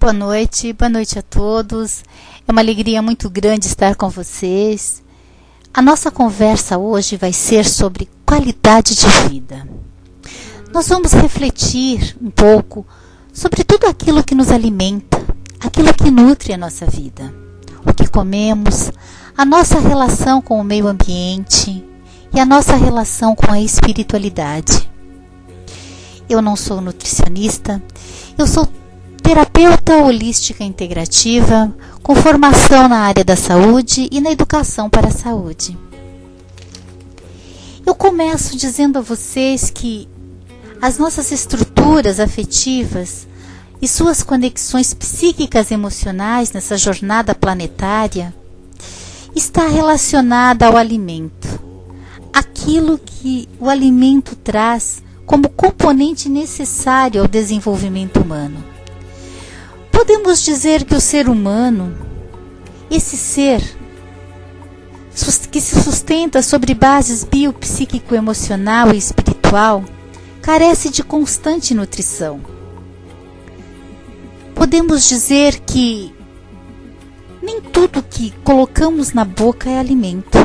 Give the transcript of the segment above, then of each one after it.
Boa noite a todos. É uma alegria muito grande estar com vocês. A nossa conversa hoje vai ser sobre qualidade de vida. Nós vamos refletir um pouco sobre tudo aquilo que nos alimenta, aquilo que nutre a nossa vida, o que comemos, a nossa relação com o meio ambiente e a nossa relação com a espiritualidade. Eu não sou nutricionista, eu sou terapeuta holística integrativa, com formação na área da saúde e na educação para a saúde. Eu começo dizendo a vocês que as nossas estruturas afetivas e suas conexões psíquicas emocionais nessa jornada planetária está relacionada ao alimento, aquilo que o alimento traz como componente necessário ao desenvolvimento humano. Podemos dizer que o ser humano, esse ser que se sustenta sobre bases biopsíquico-emocional e espiritual, carece de constante nutrição. Podemos dizer que nem tudo que colocamos na boca é alimento.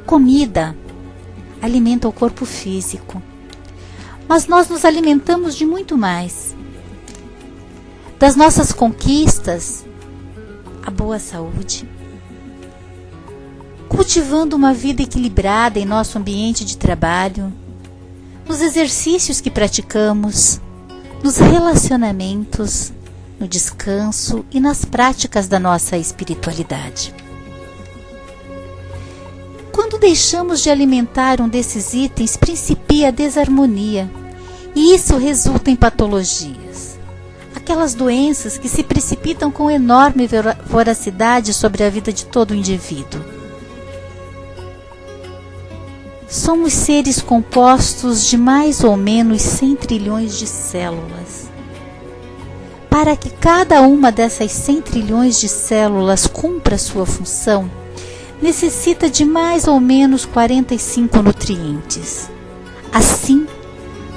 Comida alimenta o corpo físico, mas nós nos alimentamos de muito mais. Das nossas conquistas, a boa saúde, cultivando uma vida equilibrada em nosso ambiente de trabalho, nos exercícios que praticamos, nos relacionamentos, no descanso e nas práticas da nossa espiritualidade. Quando deixamos de alimentar um desses itens, principia a desarmonia, e isso resulta em patologias. Aquelas doenças que se precipitam com enorme voracidade sobre a vida de todo o indivíduo. Somos seres compostos de mais ou menos 100 trilhões de células. Para que cada uma dessas 100 trilhões de células cumpra sua função, necessita de mais ou menos 45 nutrientes. Assim,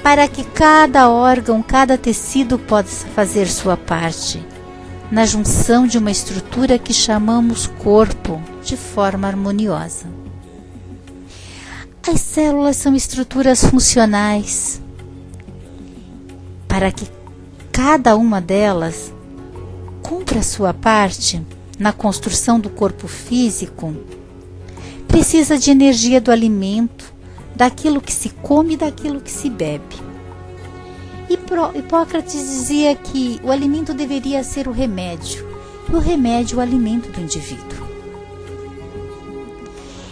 para que cada órgão, cada tecido possa fazer sua parte, na junção de uma estrutura que chamamos corpo, de forma harmoniosa. As células são estruturas funcionais. Para que cada uma delas cumpra sua parte na construção do corpo físico, precisa de energia do alimento, daquilo que se come e daquilo que se bebe. Hipócrates dizia que o alimento deveria ser o remédio, e o remédio o alimento do indivíduo.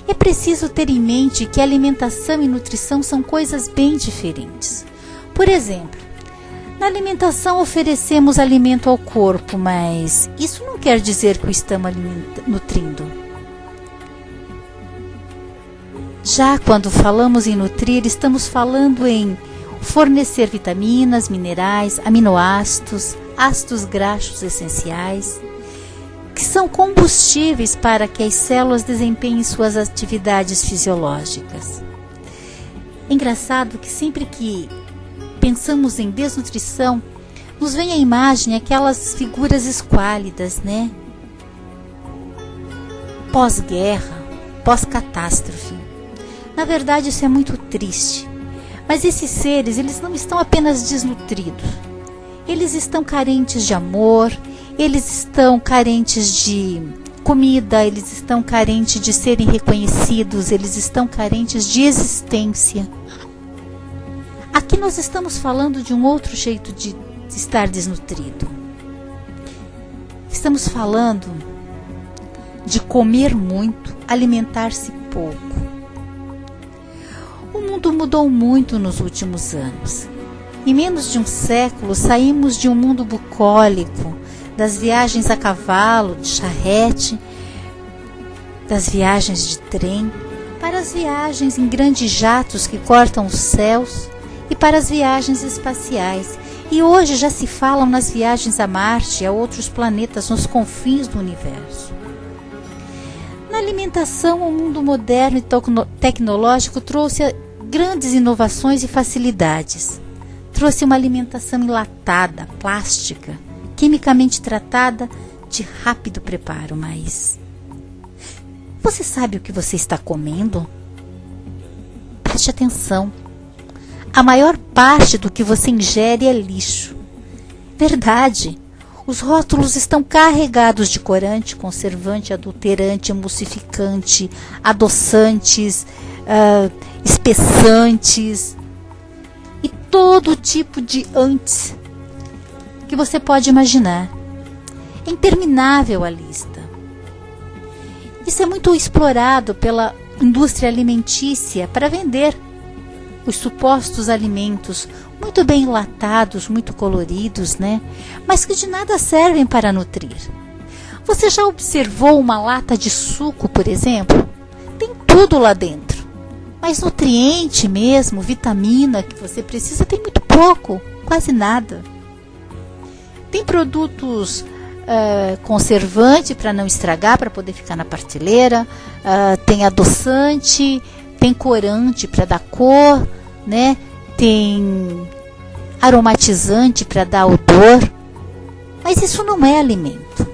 É preciso ter em mente que alimentação e nutrição são coisas bem diferentes. Por exemplo, na alimentação oferecemos alimento ao corpo, mas isso não quer dizer que o estamos nutrindo. Já quando falamos em nutrir, estamos falando em fornecer vitaminas, minerais, aminoácidos, ácidos graxos essenciais, que são combustíveis para que as células desempenhem suas atividades fisiológicas. É engraçado que sempre que pensamos em desnutrição, nos vem à imagem aquelas figuras esquálidas, né? Pós-guerra, pós-catástrofe. Na verdade, isso é muito triste. Mas esses seres, eles não estão apenas desnutridos. Eles estão carentes de amor, eles estão carentes de comida, eles estão carentes de serem reconhecidos, eles estão carentes de existência. Aqui nós estamos falando de um outro jeito de estar desnutrido. Estamos falando de comer muito, alimentar-se pouco. O mundo mudou muito nos últimos anos. Em menos de um século, saímos de um mundo bucólico, das viagens a cavalo, de charrete, das viagens de trem, para as viagens em grandes jatos que cortam os céus e para as viagens espaciais. E hoje já se falam nas viagens a Marte e a outros planetas nos confins do universo. Na alimentação, o mundo moderno e tecnológico trouxe grandes inovações e facilidades. trouxe uma alimentação enlatada, plástica, quimicamente tratada, de rápido preparo, mas você sabe o que você está comendo? Preste atenção. A maior parte do que você ingere é lixo. Verdade. Os rótulos estão carregados de corante, conservante, adulterante, emulsificante, adoçantes, espessantes e todo tipo de antes que você pode imaginar. É interminável a lista. Isso é muito explorado pela indústria alimentícia para vender os supostos alimentos muito bem enlatados, muito coloridos, né? Mas que de nada servem para nutrir. Você já observou uma lata de suco, por exemplo? Tem tudo lá dentro. Mas nutriente mesmo, vitamina que você precisa, tem muito pouco, quase nada. Tem produtos conservante para não estragar, para poder ficar na prateleira. Tem adoçante, tem corante para dar cor, né? Tem aromatizante para dar odor, mas isso não é alimento.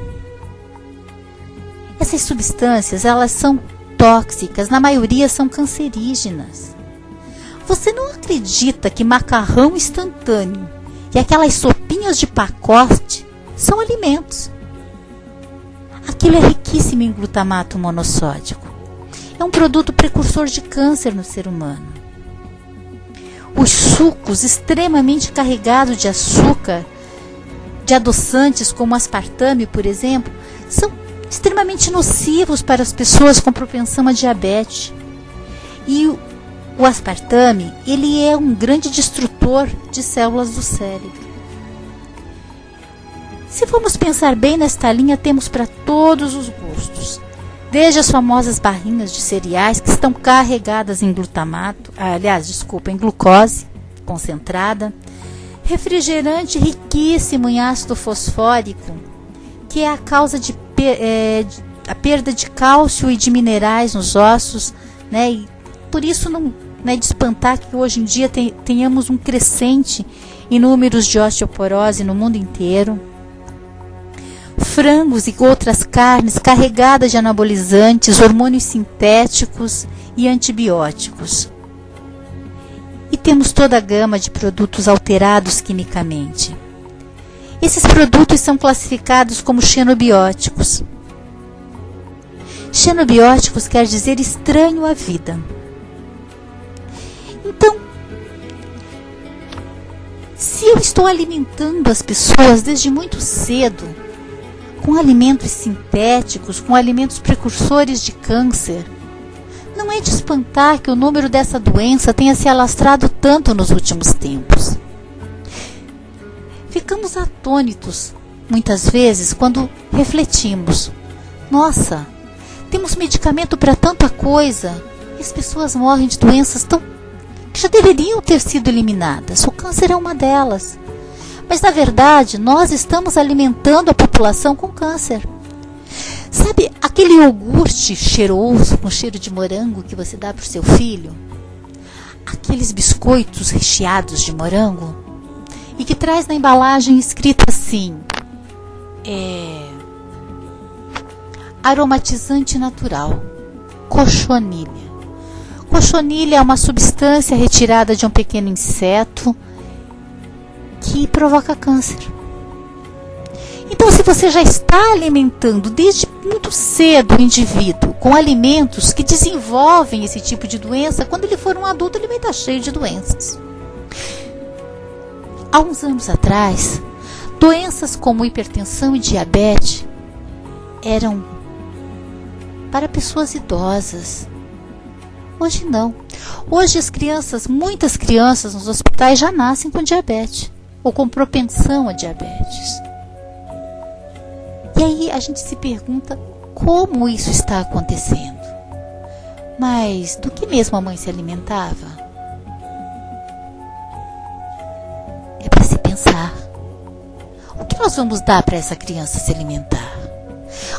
Essas substâncias, elas são tóxicas, na maioria são cancerígenas. Você não acredita que macarrão instantâneo e aquelas sopinhas de pacote são alimentos? Aquilo é riquíssimo em glutamato monossódico. É um produto precursor de câncer no ser humano. Os sucos extremamente carregados de açúcar, de adoçantes como aspartame, por exemplo, são extremamente nocivos para as pessoas com propensão a diabetes. E o aspartame, ele é um grande destrutor de células do cérebro. Se formos pensar bem nesta linha, temos para todos os gostos. Desde as famosas barrinhas de cereais que estão carregadas em em glucose concentrada, refrigerante riquíssimo em ácido fosfórico, que é a causa de a perda de cálcio e de minerais nos ossos, né? E por isso não é de espantar que hoje em dia tenhamos um crescente em números de osteoporose no mundo inteiro. Frangos e outras carnes carregadas de anabolizantes, hormônios sintéticos e antibióticos. E temos toda a gama de produtos alterados quimicamente. Esses produtos são classificados como xenobióticos. Xenobióticos quer dizer estranho à vida. Então, se eu estou alimentando as pessoas desde muito cedo com alimentos sintéticos, com alimentos precursores de câncer, não é de espantar que o número dessa doença tenha se alastrado tanto nos últimos tempos. Ficamos atônitos, muitas vezes, quando refletimos. Nossa, temos medicamento para tanta coisa e as pessoas morrem de doenças que já deveriam ter sido eliminadas. O câncer é uma delas. Mas, na verdade, nós estamos alimentando a população com câncer. Sabe aquele iogurte cheiroso, com cheiro de morango que você dá para o seu filho? Aqueles biscoitos recheados de morango? E que traz na embalagem escrito assim, aromatizante natural, cochonilha. Cochonilha é uma substância retirada de um pequeno inseto que provoca câncer. Então, se você já está alimentando desde muito cedo o indivíduo com alimentos que desenvolvem esse tipo de doença, quando ele for um adulto, ele vai estar cheio de doenças. Há uns anos atrás, doenças como hipertensão e diabetes eram para pessoas idosas. Hoje não. Hoje muitas crianças nos hospitais já nascem com diabetes ou com propensão a diabetes. E aí a gente se pergunta como isso está acontecendo. Mas do que mesmo a mãe se alimentava? É para se pensar. O que nós vamos dar para essa criança se alimentar?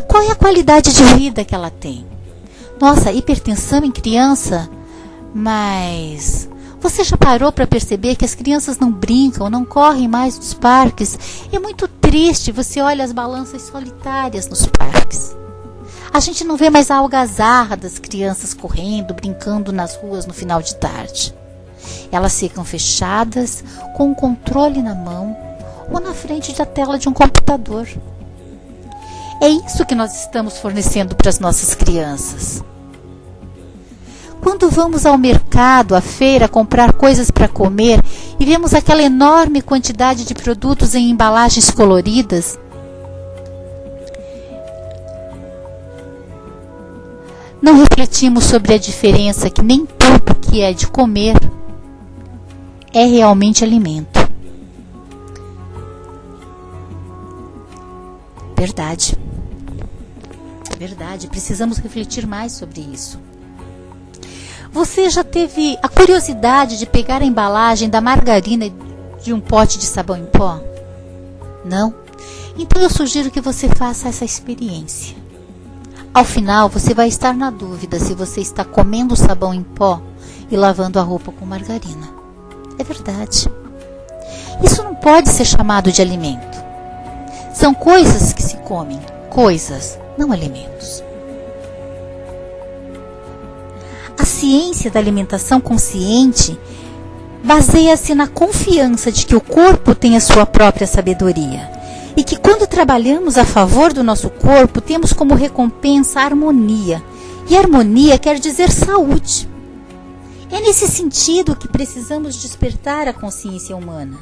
Qual é a qualidade de vida que ela tem? Nossa, hipertensão em criança, mas Você já parou para perceber que as crianças não brincam, não correm mais nos parques? É muito triste, você olha as balanças solitárias nos parques. A gente não vê mais a algazarra das crianças correndo, brincando nas ruas no final de tarde. Elas ficam fechadas, com o controle na mão ou na frente da tela de um computador. É isso que nós estamos fornecendo para as nossas crianças. Quando vamos ao mercado, à feira, comprar coisas para comer e vemos aquela enorme quantidade de produtos em embalagens coloridas, não refletimos sobre a diferença que nem tudo que é de comer é realmente alimento. Verdade, precisamos refletir mais sobre isso. Você já teve a curiosidade de pegar a embalagem da margarina de um pote de sabão em pó? Não? Então eu sugiro que você faça essa experiência. Ao final, você vai estar na dúvida se você está comendo sabão em pó e lavando a roupa com margarina. É verdade. Isso não pode ser chamado de alimento. São coisas que se comem, coisas, não alimentos. A ciência da alimentação consciente baseia-se na confiança de que o corpo tem a sua própria sabedoria e que quando trabalhamos a favor do nosso corpo, temos como recompensa a harmonia. E harmonia quer dizer saúde. É nesse sentido que precisamos despertar a consciência humana,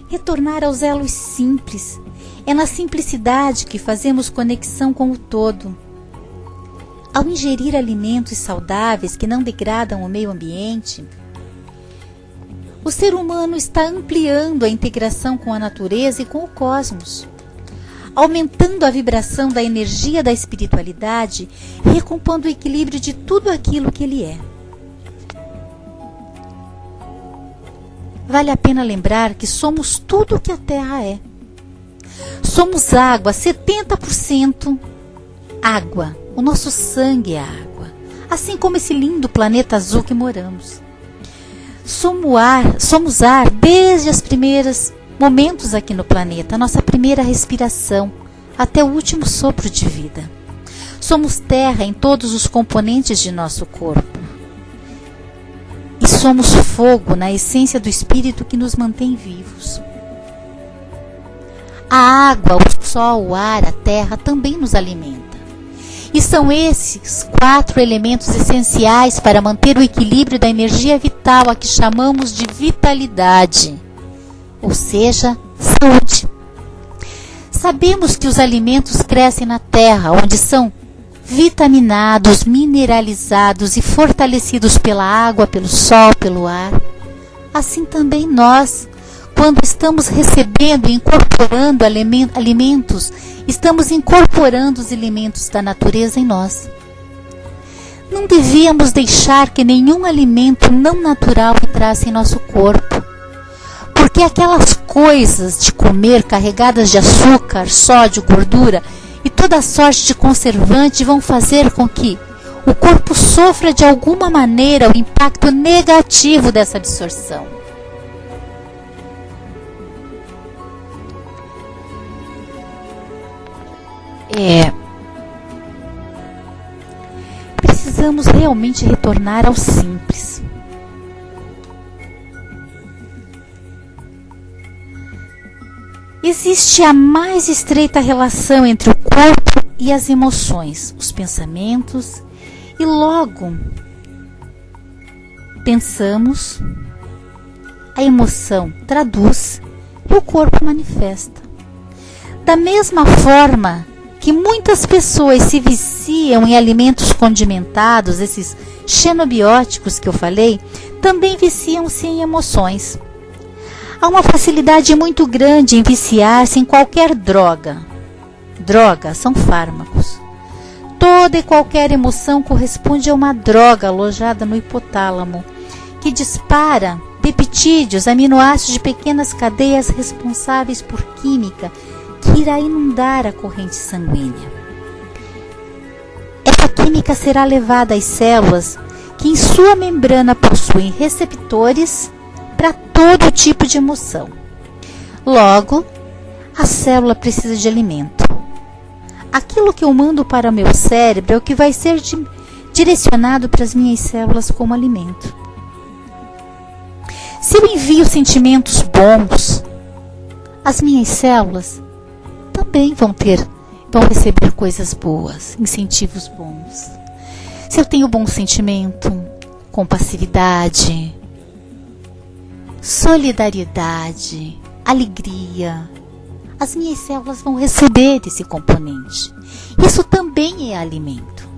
retornar aos elos simples. É na simplicidade que fazemos conexão com o todo. Ao ingerir alimentos saudáveis que não degradam o meio ambiente, o ser humano está ampliando a integração com a natureza e com o cosmos, aumentando a vibração da energia da espiritualidade e recompondo o equilíbrio de tudo aquilo que ele é. Vale a pena lembrar que somos tudo o que a Terra é. Somos água, 70% água. O nosso sangue é água, assim como esse lindo planeta azul que moramos. Somos ar desde os primeiros momentos aqui no planeta, a nossa primeira respiração, até o último sopro de vida. Somos terra em todos os componentes de nosso corpo. E somos fogo na essência do espírito que nos mantém vivos. A água, o sol, o ar, a terra também nos alimenta. E são esses 4 elementos essenciais para manter o equilíbrio da energia vital, a que chamamos de vitalidade, ou seja, saúde. Sabemos que os alimentos crescem na terra, onde são vitaminados, mineralizados e fortalecidos pela água, pelo sol, pelo ar. Assim também nós, quando estamos recebendo e incorporando alimentos, estamos incorporando os elementos da natureza em nós. Não devíamos deixar que nenhum alimento não natural entrasse em nosso corpo, porque aquelas coisas de comer carregadas de açúcar, sódio, gordura e toda sorte de conservante vão fazer com que o corpo sofra de alguma maneira o impacto negativo dessa absorção. Precisamos realmente retornar ao simples. Existe a mais estreita relação entre o corpo e as emoções, os pensamentos, e logo pensamos, a emoção traduz e o corpo manifesta. Da mesma forma que muitas pessoas se viciam em alimentos condimentados, esses xenobióticos que eu falei, também viciam-se em emoções. Há uma facilidade muito grande em viciar-se em qualquer droga. Drogas são fármacos. Toda e qualquer emoção corresponde a uma droga alojada no hipotálamo, que dispara peptídeos, aminoácidos de pequenas cadeias responsáveis por química, que irá inundar a corrente sanguínea. Essa química será levada às células, que em sua membrana possuem receptores para todo tipo de emoção. Logo, a célula precisa de alimento. Aquilo que eu mando para o meu cérebro é o que vai ser direcionado para as minhas células como alimento. Se eu envio sentimentos bons, as minhas células também vão receber coisas boas, incentivos bons. Se eu tenho bom sentimento, compassividade, solidariedade, alegria, as minhas células vão receber esse componente. Isso também é alimento.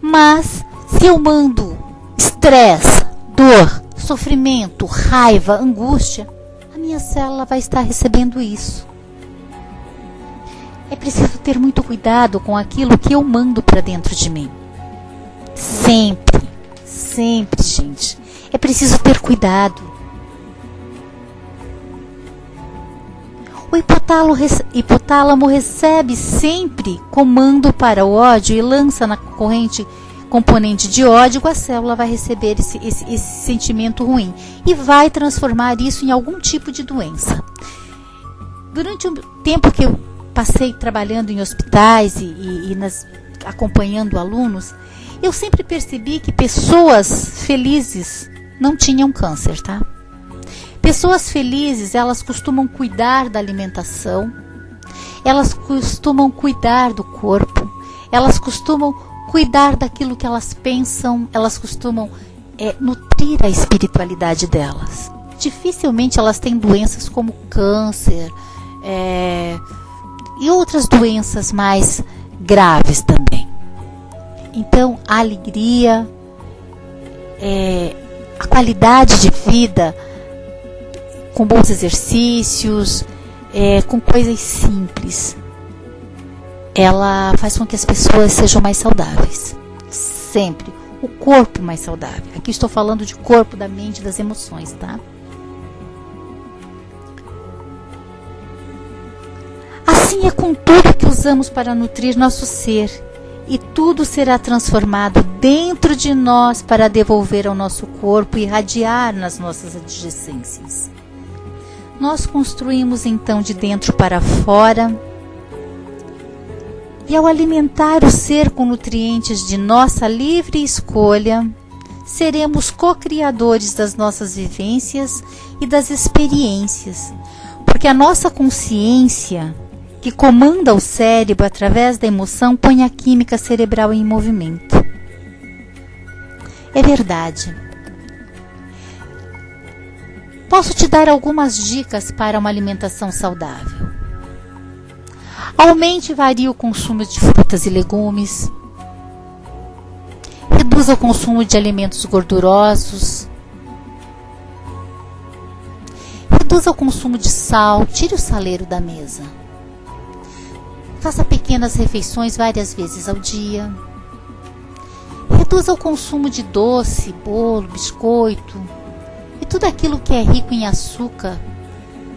Mas se eu mando estresse, dor, sofrimento, raiva, angústia, a minha célula vai estar recebendo isso. É preciso ter muito cuidado com aquilo que eu mando para dentro de mim. Sempre, sempre, gente. É preciso ter cuidado. O hipotálamo recebe sempre comando para o ódio e lança na componente de ódio, a célula vai receber esse sentimento ruim e vai transformar isso em algum tipo de doença. Durante o tempo que eu passei trabalhando em hospitais acompanhando alunos, eu sempre percebi que pessoas felizes não tinham câncer, tá? Pessoas felizes, elas costumam cuidar da alimentação, elas costumam cuidar do corpo, elas costumam cuidar daquilo que elas pensam, elas costumam nutrir a espiritualidade delas. Dificilmente elas têm doenças como câncer e outras doenças mais graves também. Então, a alegria, a qualidade de vida, com bons exercícios, com coisas simples, ela faz com que as pessoas sejam mais saudáveis. Sempre. O corpo mais saudável. Aqui estou falando de corpo, da mente, das emoções, tá? Assim é com tudo que usamos para nutrir nosso ser, e tudo será transformado dentro de nós para devolver ao nosso corpo e irradiar nas nossas adjacências. Nós construímos então de dentro para fora, e ao alimentar o ser com nutrientes de nossa livre escolha, seremos co-criadores das nossas vivências e das experiências, porque a nossa consciência, que comanda o cérebro através da emoção, põe a química cerebral em movimento. É verdade. Posso te dar algumas dicas para uma alimentação saudável. Aumente e varie o consumo de frutas e legumes. Reduza o consumo de alimentos gordurosos. Reduza o consumo de sal. Tire o saleiro da mesa. Faça pequenas refeições várias vezes ao dia. Reduza o consumo de doce, bolo, biscoito e tudo aquilo que é rico em açúcar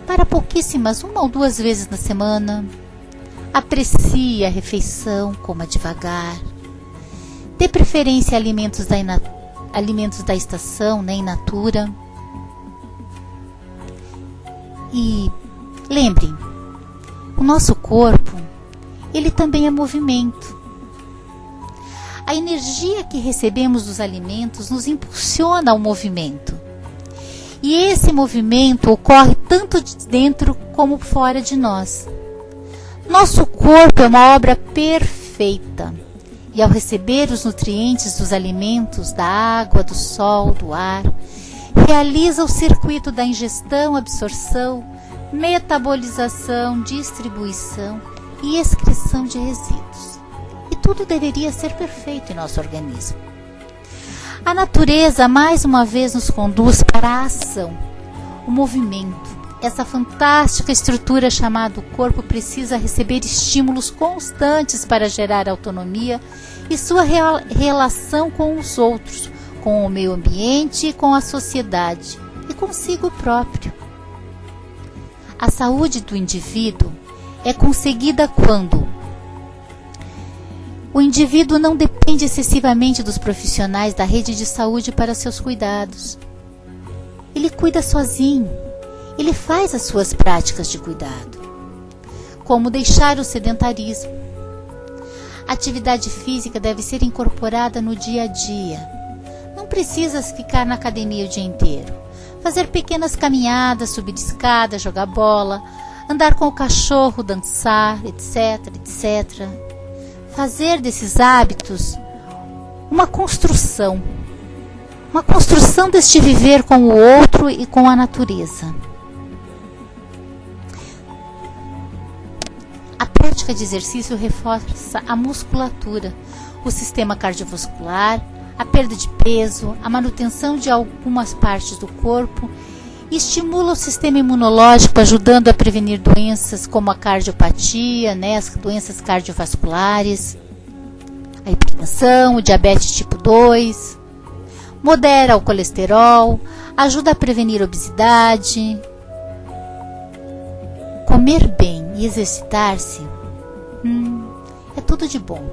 para pouquíssimas, 1 ou 2 vezes na semana. Aprecie a refeição, coma devagar. Dê preferência a alimentos da estação, in natura. E lembre, o nosso corpo, ele também é movimento. A energia que recebemos dos alimentos nos impulsiona ao movimento. E esse movimento ocorre tanto de dentro como fora de nós. Nosso corpo é uma obra perfeita. E ao receber os nutrientes dos alimentos, da água, do sol, do ar, realiza o circuito da ingestão, absorção, metabolização, distribuição e excreção de resíduos. E tudo deveria ser perfeito em nosso organismo. A natureza mais uma vez nos conduz para a ação, o movimento. Essa fantástica estrutura chamada corpo precisa receber estímulos constantes para gerar autonomia e sua relação com os outros, com o meio ambiente, com a sociedade e consigo próprio. A saúde do indivíduo é conseguida quando O indivíduo não depende excessivamente dos profissionais da rede de saúde para seus cuidados. Ele cuida sozinho. Ele faz as suas práticas de cuidado. Como deixar o sedentarismo. A atividade física deve ser incorporada no dia a dia. Não precisa ficar na academia o dia inteiro. Fazer pequenas caminhadas, subir escada, jogar bola, andar com o cachorro, dançar, etc, etc. Fazer desses hábitos uma construção deste viver com o outro e com a natureza. A prática de exercício reforça a musculatura, o sistema cardiovascular, a perda de peso, a manutenção de algumas partes do corpo e estimula o sistema imunológico, ajudando a prevenir doenças como a cardiopatia, as doenças cardiovasculares, a hipertensão, o diabetes tipo 2, modera o colesterol, ajuda a prevenir obesidade. Comer bem e exercitar-se é tudo de bom.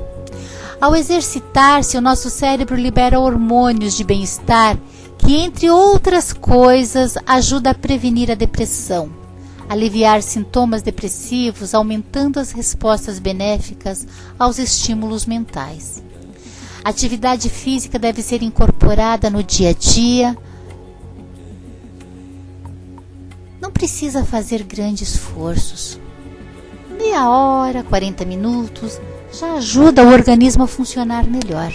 Ao exercitar-se, o nosso cérebro libera hormônios de bem-estar que, entre outras coisas, ajuda a prevenir a depressão, aliviar sintomas depressivos, aumentando as respostas benéficas aos estímulos mentais. A atividade física deve ser incorporada no dia a dia. Não precisa fazer grandes esforços. Meia hora, 40 minutos, já ajuda o organismo a funcionar melhor.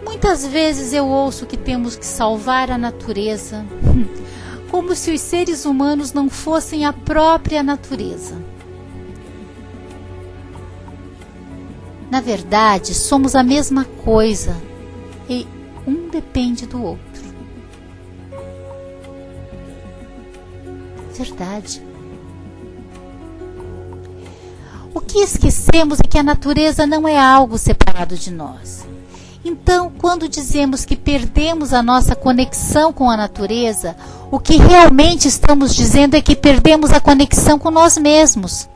Muitas vezes eu ouço que temos que salvar a natureza, como se os seres humanos não fossem a própria natureza. Na verdade, somos a mesma coisa e um depende do outro. Verdade. O que esquecemos é que a natureza não é algo separado de nós. Então, quando dizemos que perdemos a nossa conexão com a natureza, o que realmente estamos dizendo é que perdemos a conexão com nós mesmos.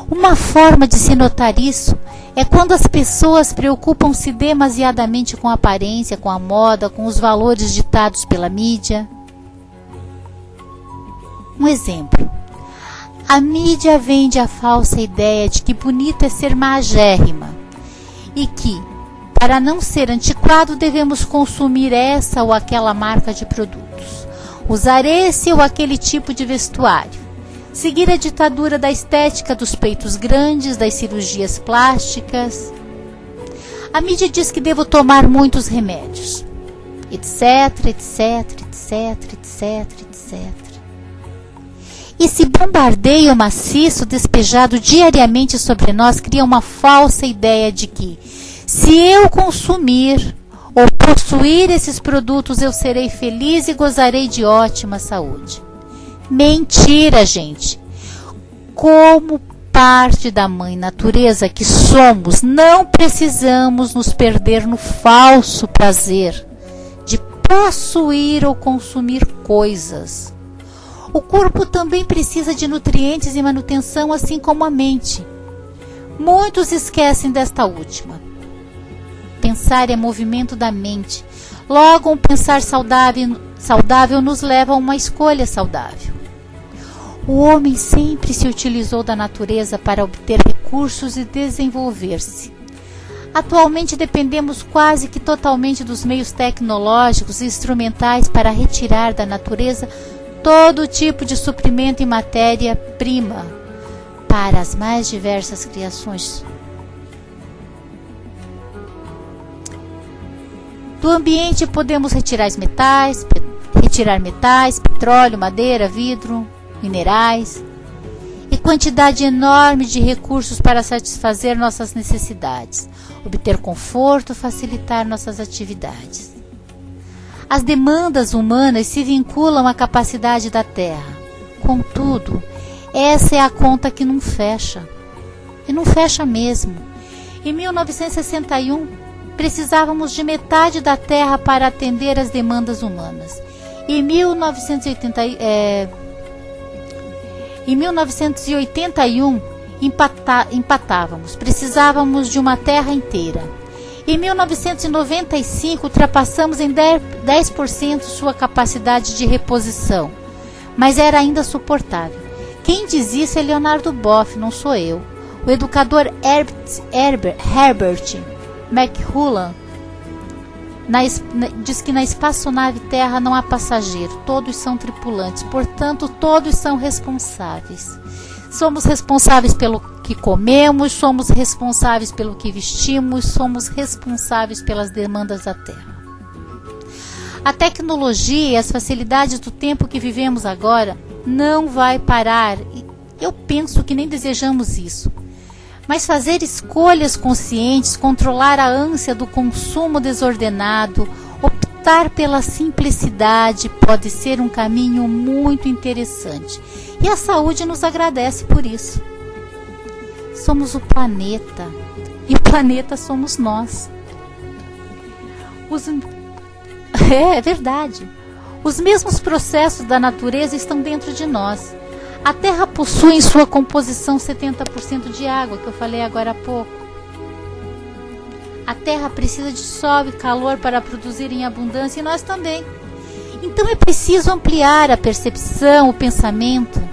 Uma forma de se notar isso é quando as pessoas preocupam-se demasiadamente com a aparência, com a moda, com os valores ditados pela mídia. Um exemplo. A mídia vende a falsa ideia de que bonito é ser magérrima e que, para não ser antiquado, devemos consumir essa ou aquela marca de produtos, usar esse ou aquele tipo de vestuário, seguir a ditadura da estética dos peitos grandes, das cirurgias plásticas. A mídia diz que devo tomar muitos remédios, etc, etc, etc, etc, etc. Esse bombardeio maciço despejado diariamente sobre nós cria uma falsa ideia de que, se eu consumir ou possuir esses produtos, eu serei feliz e gozarei de ótima saúde. Mentira, gente! Como parte da mãe natureza que somos, não precisamos nos perder no falso prazer de possuir ou consumir coisas. O corpo também precisa de nutrientes e manutenção, assim como a mente. Muitos esquecem desta última. Pensar é movimento da mente. Logo, um pensar saudável nos leva a uma escolha saudável. O homem sempre se utilizou da natureza para obter recursos e desenvolver-se. Atualmente dependemos quase que totalmente dos meios tecnológicos e instrumentais para retirar da natureza todo tipo de suprimento e matéria-prima para as mais diversas criações. Do ambiente podemos retirar metais, petróleo, madeira, vidro, minerais e quantidade enorme de recursos para satisfazer nossas necessidades, obter conforto, facilitar nossas atividades. As demandas humanas se vinculam à capacidade da Terra. Contudo, essa é a conta que não fecha. E não fecha mesmo. Em 1961, precisávamos de metade da Terra para atender às demandas humanas. Em Em 1981, empatávamos, precisávamos de uma terra inteira. Em 1995, ultrapassamos em 10% sua capacidade de reposição, mas era ainda suportável. Quem diz isso é Leonardo Boff, não sou eu. O educador Herbert McLuhan diz que na espaçonave Terra não há passageiro, todos são tripulantes, portanto, todos são responsáveis. Somos responsáveis pelo que comemos, somos responsáveis pelo que vestimos, somos responsáveis pelas demandas da Terra. A tecnologia e as facilidades do tempo que vivemos agora não vai parar. Eu penso que nem desejamos isso. Mas fazer escolhas conscientes, controlar a ânsia do consumo desordenado, optar pela simplicidade pode ser um caminho muito interessante. E a saúde nos agradece por isso. Somos o planeta e o planeta somos nós. É verdade. Os mesmos processos da natureza estão dentro de nós. A Terra possui em sua composição 70% de água, que eu falei agora há pouco. A Terra precisa de sol e calor para produzir em abundância e nós também. Então é preciso ampliar a percepção, o pensamento.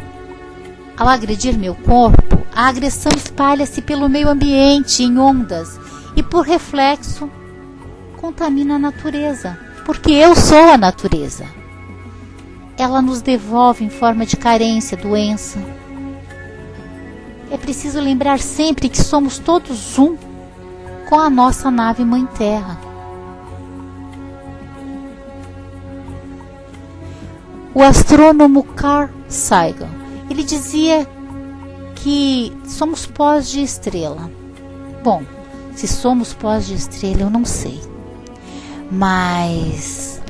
Ao agredir meu corpo, a agressão espalha-se pelo meio ambiente em ondas e, por reflexo, contamina a natureza, porque eu sou a natureza. Ela nos devolve em forma de carência, doença. É preciso lembrar sempre que somos todos um com a nossa nave Mãe Terra. O astrônomo Carl Sagan, ele dizia que somos pós de estrela. Bom, se somos pós de estrela eu não sei. Mas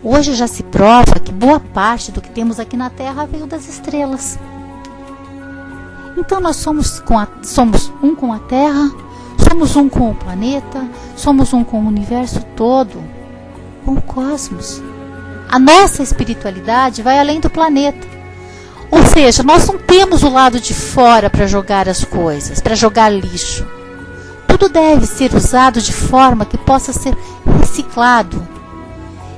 hoje já se prova que boa parte do que temos aqui na Terra veio das estrelas. Então nós somos um com a Terra, somos um com o planeta, somos um com o universo todo, com o cosmos. A nossa espiritualidade vai além do planeta. Ou seja, nós não temos o lado de fora para jogar as coisas, para jogar lixo. Tudo deve ser usado de forma que possa ser reciclado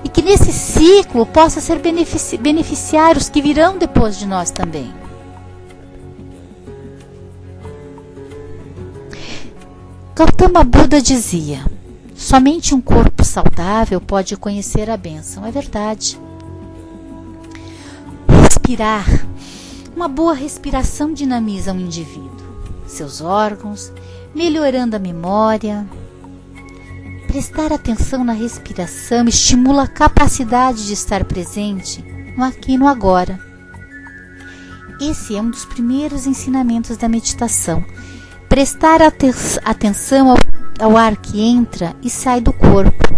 e que nesse ciclo possa ser beneficiar os que virão depois de nós também. Gautama Buda dizia: somente um corpo saudável pode conhecer a bênção. É verdade. Respirar. Uma boa respiração dinamiza o indivíduo, seus órgãos, melhorando a memória. Prestar atenção na respiração estimula a capacidade de estar presente no aqui e no agora. Esse é um dos primeiros ensinamentos da meditação. Prestar atenção ao ar que entra e sai do corpo.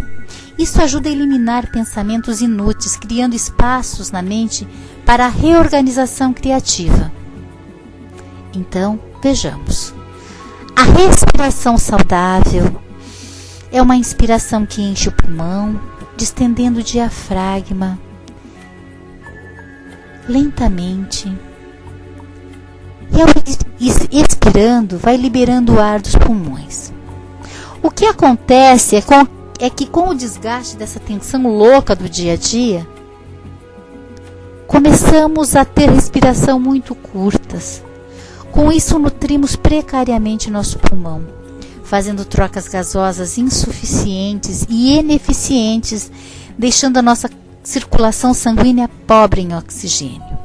Isso ajuda a eliminar pensamentos inúteis, criando espaços na mente para a reorganização criativa. Então, vejamos. A respiração saudável é uma inspiração que enche o pulmão, distendendo o diafragma lentamente. E ao expirando, vai liberando o ar dos pulmões. O que acontece é que com o desgaste dessa tensão louca do dia a dia, começamos a ter respiração muito curtas. Com isso, nutrimos precariamente nosso pulmão, fazendo trocas gasosas insuficientes e ineficientes, deixando a nossa circulação sanguínea pobre em oxigênio.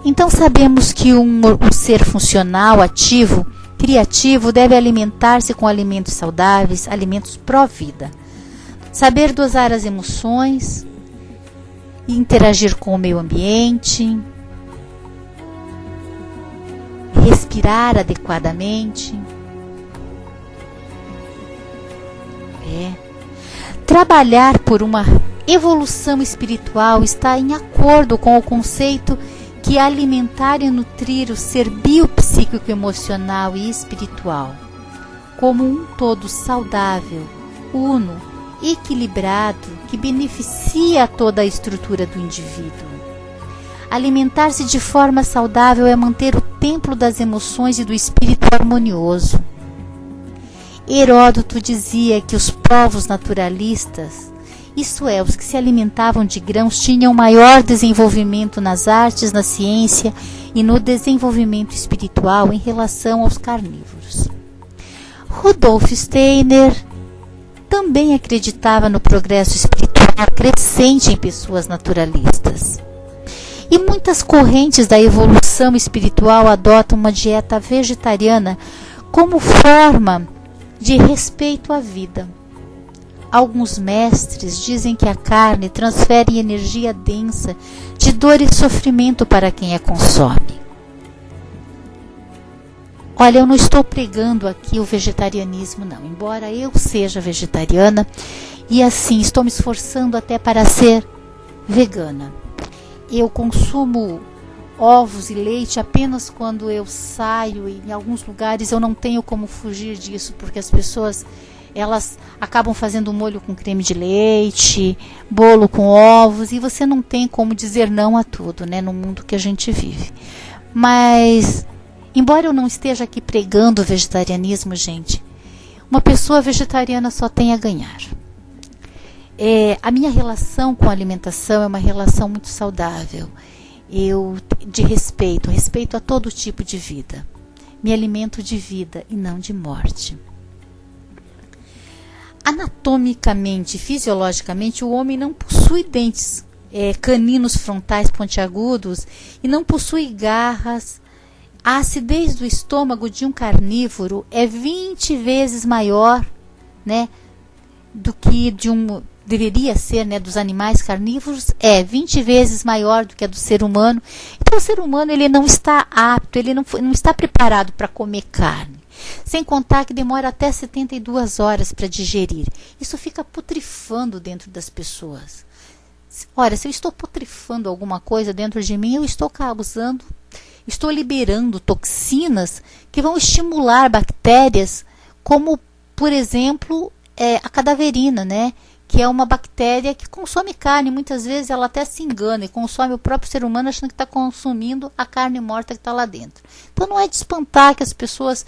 Então sabemos que um ser funcional, ativo, criativo deve alimentar-se com alimentos saudáveis, alimentos pró-vida. Saber dosar as emoções, interagir com o meio ambiente, respirar adequadamente. Trabalhar por uma evolução espiritual está em acordo com o conceito que alimentar e nutrir o ser biopsíquico, emocional e espiritual, como um todo saudável, uno, equilibrado, que beneficia toda a estrutura do indivíduo. Alimentar-se de forma saudável é manter o templo das emoções e do espírito harmonioso. Heródoto dizia que os povos naturalistas, isto é, os que se alimentavam de grãos, tinham maior desenvolvimento nas artes, na ciência e no desenvolvimento espiritual em relação aos carnívoros. Rudolf Steiner também acreditava no progresso espiritual crescente em pessoas naturalistas. E muitas correntes da evolução espiritual adotam uma dieta vegetariana como forma de respeito à vida. Alguns mestres dizem que a carne transfere energia densa de dor e sofrimento para quem a consome. Olha, eu não estou pregando aqui o vegetarianismo, não. Embora eu seja vegetariana e assim estou me esforçando até para ser vegana. Eu consumo ovos e leite apenas quando eu saio e em alguns lugares eu não tenho como fugir disso, porque as pessoas elas acabam fazendo molho com creme de leite, bolo com ovos e você não tem como dizer não a tudo, né, no mundo que a gente vive. Mas embora eu não esteja aqui pregando o vegetarianismo, gente, uma pessoa vegetariana só tem a ganhar. A minha relação com a alimentação é uma relação muito saudável. De respeito a todo tipo de vida. Me alimento de vida e não de morte. Anatomicamente, fisiologicamente, o homem não possui dentes caninos frontais pontiagudos e não possui garras. A acidez do estômago de um carnívoro é 20 vezes maior, né, do que deveria ser, né, dos animais carnívoros, 20 vezes maior do que a do ser humano. Então o ser humano ele não está apto, ele não está preparado para comer carne. Sem contar que demora até 72 horas para digerir. Isso fica putrefando dentro das pessoas. Ora, se eu estou putrefando alguma coisa dentro de mim, eu estou liberando toxinas que vão estimular bactérias, como, por exemplo, a cadaverina, né? Que é uma bactéria que consome carne. Muitas vezes ela até se engana e consome o próprio ser humano achando que está consumindo a carne morta que está lá dentro. Então não é de espantar que as pessoas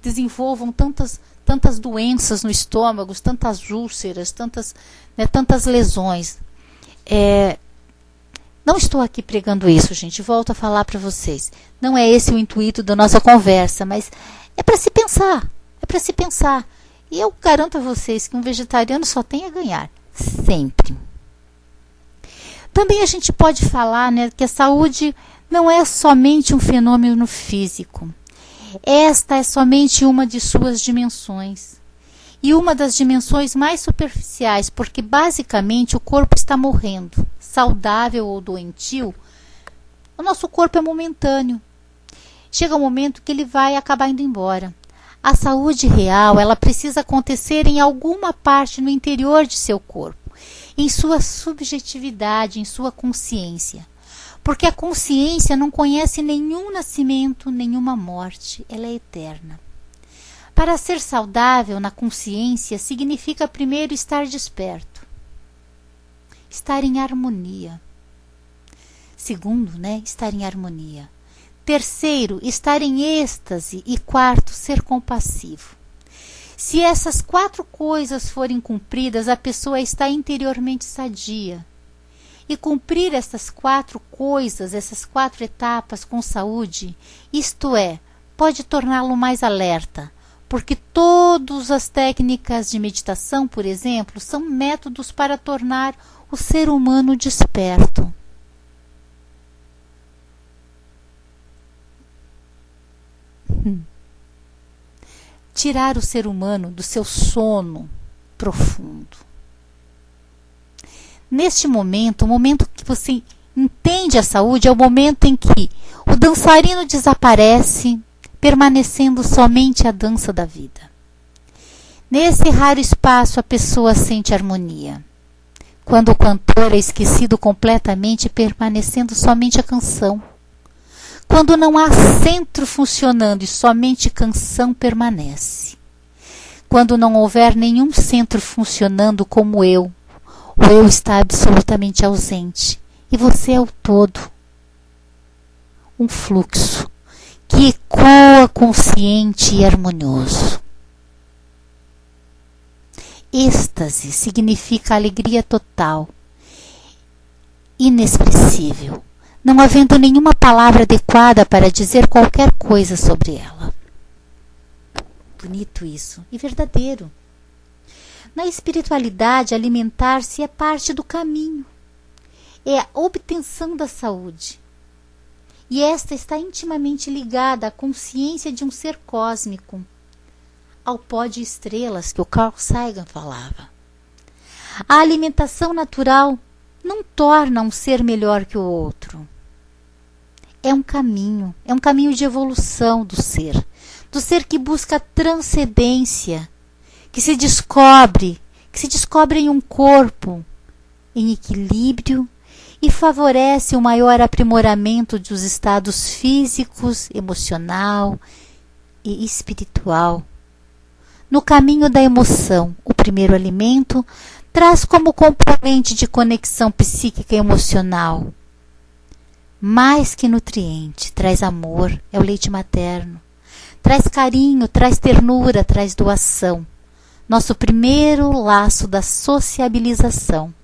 desenvolvam tantas doenças no estômago, tantas úlceras, tantas lesões. Não estou aqui pregando isso, gente. Volto a falar para vocês. Não é esse o intuito da nossa conversa, mas é para se pensar. É para se pensar. E eu garanto a vocês que um vegetariano só tem a ganhar. Sempre. Também a gente pode falar, né, que a saúde não é somente um fenômeno físico. Esta é somente uma de suas dimensões. E uma das dimensões mais superficiais, porque basicamente o corpo está morrendo. Saudável ou doentio, o nosso corpo é momentâneo. Chega um momento que ele vai acabar indo embora. A saúde real, ela precisa acontecer em alguma parte no interior de seu corpo, em sua subjetividade, em sua consciência. Porque a consciência não conhece nenhum nascimento, nenhuma morte, ela é eterna. Para ser saudável na consciência, significa primeiro estar desperto, estar em harmonia. Segundo, né, estar em harmonia. Terceiro, estar em êxtase. E quarto, ser compassivo. Se essas 4 coisas forem cumpridas, a pessoa está interiormente sadia. E cumprir essas 4 coisas, essas 4 etapas com saúde, isto é, pode torná-lo mais alerta, porque todas as técnicas de meditação, por exemplo, são métodos para tornar o ser humano desperto. Tirar o ser humano do seu sono profundo. Neste momento, o momento que você entende a saúde é o momento em que o dançarino desaparece, permanecendo somente a dança da vida. Nesse raro espaço, a pessoa sente harmonia. Quando o cantor é esquecido completamente, permanecendo somente a canção. Quando não há centro funcionando e somente canção permanece. Quando não houver nenhum centro funcionando como o eu está absolutamente ausente E você é o todo. Um fluxo que ecoa consciente e harmonioso. Êxtase significa alegria total, inexpressível, não havendo nenhuma palavra adequada para dizer qualquer coisa sobre ela. Bonito isso e verdadeiro. Na espiritualidade, alimentar-se é parte do caminho. É a obtenção da saúde. E esta está intimamente ligada à consciência de um ser cósmico, ao pó de estrelas que o Carl Sagan falava. A alimentação natural não torna um ser melhor que o outro. É um caminho de evolução do ser que busca a transcendência, que se descobre em um corpo em equilíbrio e favorece o maior aprimoramento dos estados físicos, emocional e espiritual. No caminho da emoção, o primeiro alimento traz como componente de conexão psíquica e emocional. Mais que nutriente, traz amor, é o leite materno. Traz carinho, traz ternura, traz doação. Nosso primeiro laço da sociabilização.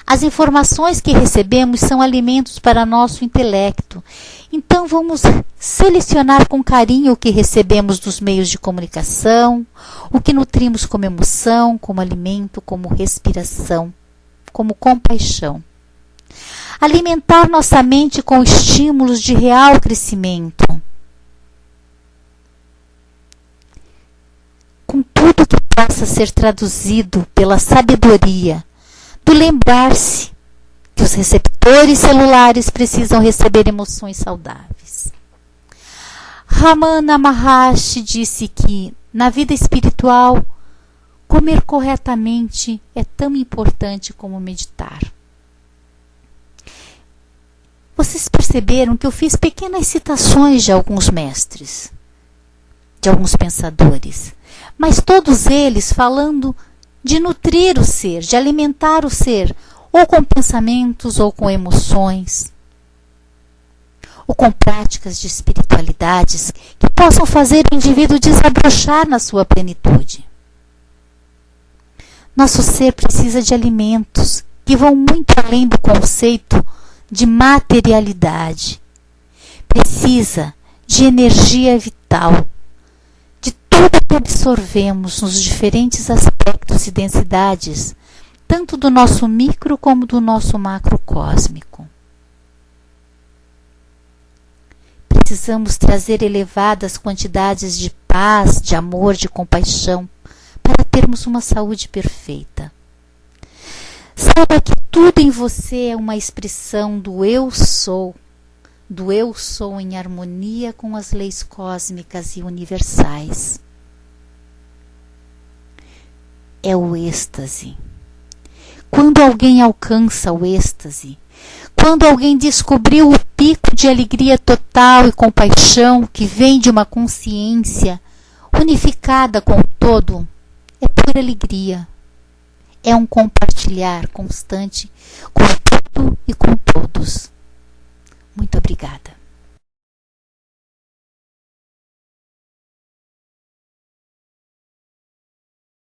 As informações que recebemos são alimentos para nosso intelecto. Então vamos selecionar com carinho o que recebemos dos meios de comunicação, o que nutrimos como emoção, como alimento, como respiração, como compaixão. Alimentar nossa mente com estímulos de real crescimento. Com tudo que possa ser traduzido pela sabedoria, do lembrar-se que os receptores celulares precisam receber emoções saudáveis. Ramana Maharshi disse que, na vida espiritual, comer corretamente é tão importante como meditar. Vocês perceberam que eu fiz pequenas citações de alguns mestres, de alguns pensadores, mas todos eles falando de nutrir o ser, de alimentar o ser, ou com pensamentos ou com emoções, ou com práticas de espiritualidades que possam fazer o indivíduo desabrochar na sua plenitude. Nosso ser precisa de alimentos que vão muito além do conceito de materialidade. Precisa de energia vital, de tudo que absorvemos nos diferentes aspectos e densidades, tanto do nosso micro como do nosso macro cósmico. Precisamos trazer elevadas quantidades de paz, de amor, de compaixão, para termos uma saúde perfeita. Saiba que tudo em você é uma expressão do eu sou em harmonia com as leis cósmicas e universais. É o êxtase. Quando alguém alcança o êxtase, quando alguém descobriu o pico de alegria total e compaixão que vem de uma consciência unificada com o todo, é pura alegria. É um compartilhar constante com tudo e com todos.